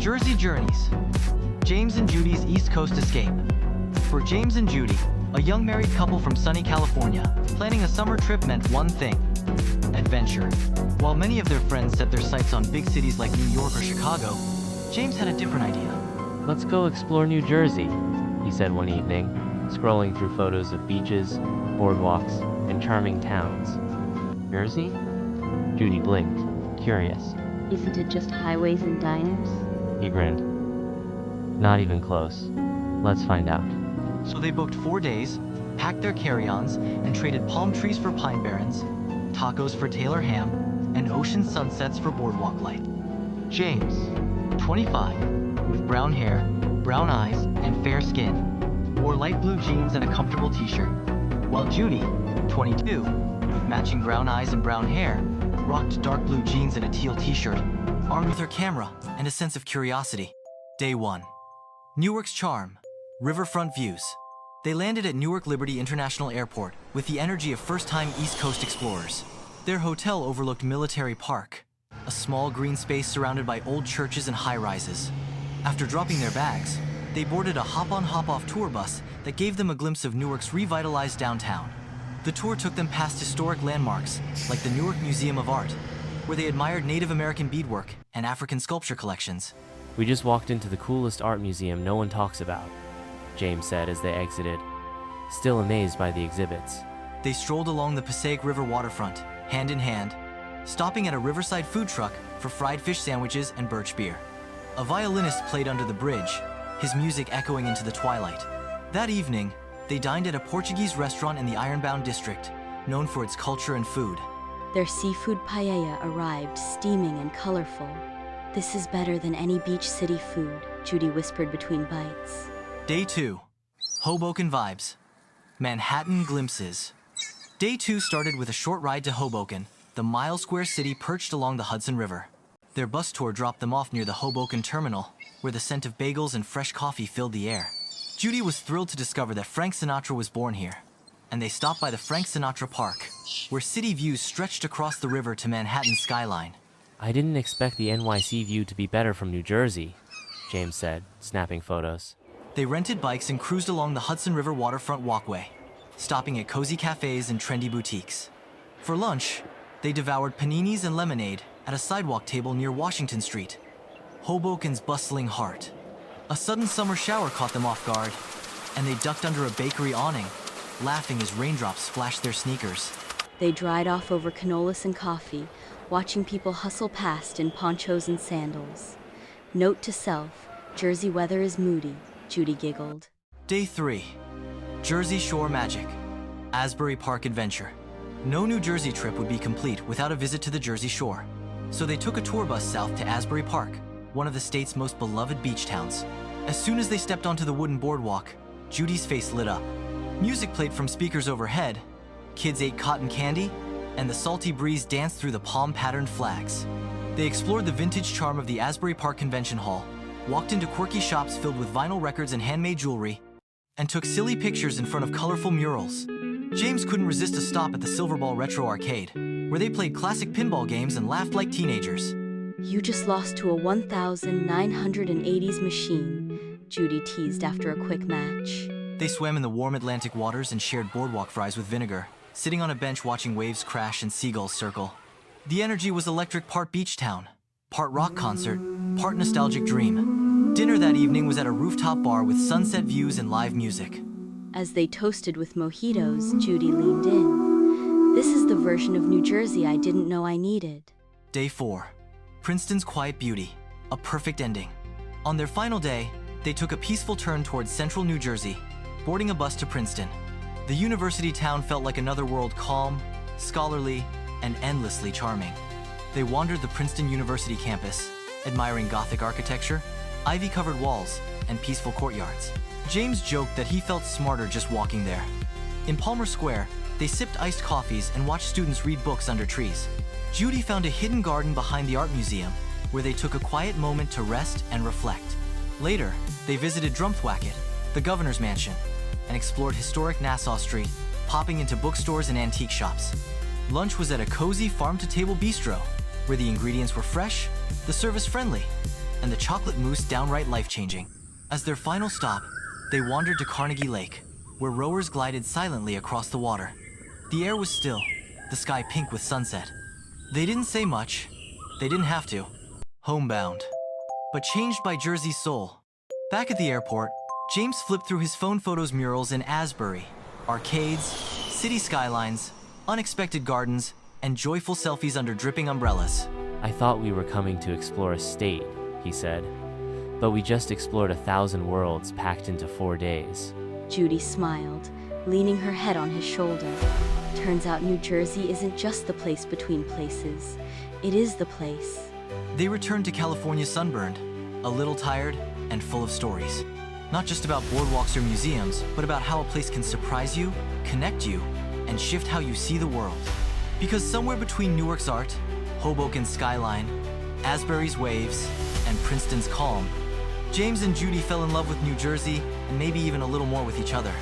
Jersey Journeys. James and Judy's East Coast Escape. For James and Judy, a young married couple from sunny California, planning a summer trip meant one thing: adventure. While many of their friends set their sights on big cities like New York or Chicago, James had a different idea. Let's go explore New Jersey, he said one evening, scrolling through photos of beaches, boardwalks, and charming towns. Jersey? Judy blinked, curious. Isn't it just highways and diners? He grinned. Not even close. Let's find out. So they booked 4 days, packed their carry-ons, and traded palm trees for pine barrens, tacos for Taylor ham, and ocean sunsets for boardwalk light. James, 25, with brown hair, brown eyes, and fair skin, wore light blue jeans and a comfortable t-shirt, while Judy, 22, with matching brown eyes and brown hair, rocked dark blue jeans and a teal t-shirt, armed with her camera and a sense of curiosity. Day 1. Newark's charm. Riverfront views. They landed at Newark Liberty International Airport with the energy of first-time East Coast explorers. Their hotel overlooked Military Park, a small green space surrounded by old churches and high-rises. After dropping their bags, they boarded a hop-on hop-off tour bus that gave them a glimpse of Newark's revitalized downtown. The tour took them past historic landmarks like the Newark Museum of Art, where they admired Native American beadwork and African sculpture collections. We just walked into the coolest art museum no one talks about, James said as they exited, still amazed by the exhibits. They strolled along the Passaic River waterfront, hand in hand, stopping at a riverside food truck for fried fish sandwiches and birch beer. A violinist played under the bridge, his music echoing into the twilight. That evening, they dined at a Portuguese restaurant in the Ironbound district, known for its culture and food. Their seafood paella arrived, steaming and colorful. This is better than any beach city food, Judy whispered between bites. Day 2. Hoboken vibes. Manhattan glimpses. Day 2 started with a short ride to Hoboken, the mile-square city perched along the Hudson River. Their bus tour dropped them off near the Hoboken terminal, where the scent of bagels and fresh coffee filled the air. Judy was thrilled to discover that Frank Sinatra was born here, and they stopped by the Frank Sinatra Park, where city views stretched across the river to Manhattan's skyline. I didn't expect the NYC view to be better from New Jersey, James said, snapping photos. They rented bikes and cruised along the Hudson River waterfront walkway, stopping at cozy cafes and trendy boutiques. For lunch, they devoured paninis and lemonade at a sidewalk table near Washington Street, Hoboken's bustling heart. A sudden summer shower caught them off guard, and they ducked under a bakery awning, laughing as raindrops splashed their sneakers. They dried off over cannolis and coffee, watching people hustle past in ponchos and sandals. Note to self, Jersey weather is moody, Judy giggled. Day 3. Jersey Shore Magic. Asbury Park Adventure. No New Jersey trip would be complete without a visit to the Jersey Shore, so they took a tour bus south to Asbury Park, one of the state's most beloved beach towns. As soon as they stepped onto the wooden boardwalk, Judy's face lit up. Music played from speakers overhead, kids ate cotton candy, and the salty breeze danced through the palm-patterned flags. They explored the vintage charm of the Asbury Park Convention Hall, walked into quirky shops filled with vinyl records and handmade jewelry, and took silly pictures in front of colorful murals. James couldn't resist a stop at the Silverball Retro Arcade, where they played classic pinball games and laughed like teenagers. You just lost to a 1980s machine, Judy teased after a quick match. They swam in the warm Atlantic waters and shared boardwalk fries with vinegar, sitting on a bench watching waves crash and seagulls circle. The energy was electric, part beach town, part rock concert, part nostalgic dream. Dinner that evening was at a rooftop bar with sunset views and live music. As they toasted with mojitos, Judy leaned in. This is the version of New Jersey I didn't know I needed. Day 4. Princeton's Quiet Beauty. A perfect ending. On their final day, they took a peaceful turn towards central New Jersey, boarding a bus to Princeton. The university town felt like another world, calm, scholarly, and endlessly charming. They wandered the Princeton University campus, admiring Gothic architecture, ivy-covered walls, and peaceful courtyards. James joked that he felt smarter just walking there. In Palmer Square, they sipped iced coffees and watched students read books under trees. Judy found a hidden garden behind the art museum, where they took a quiet moment to rest and reflect. Later, they visited Drumthwacket, the governor's mansion, and explored historic Nassau Street, popping into bookstores and antique shops. Lunch was at a cozy farm-to-table bistro, where the ingredients were fresh, the service friendly, and the chocolate mousse downright life-changing. As their final stop, they wandered to Carnegie Lake, where rowers glided silently across the water. The air was still, the sky pink with sunset. They didn't say much. They didn't have to. Homebound. But changed by Jersey's soul. Back at the airport, James flipped through his phone photos murals in Asbury. Arcades, city skylines, unexpected gardens, and joyful selfies under dripping umbrellas. I thought we were coming to explore a state, he said. But we just explored 1,000 worlds packed into 4 days. Judy smiled, leaning her head on his shoulder. Turns out New Jersey isn't just the place between places. It is the place. They returned to California sunburned, a little tired, and full of stories. Not just about boardwalks or museums, but about how a place can surprise you, connect you, and shift how you see the world. Because somewhere between Newark's art, Hoboken's skyline, Asbury's waves, and Princeton's calm, James and Judy fell in love with New Jersey, and maybe even a little more with each other.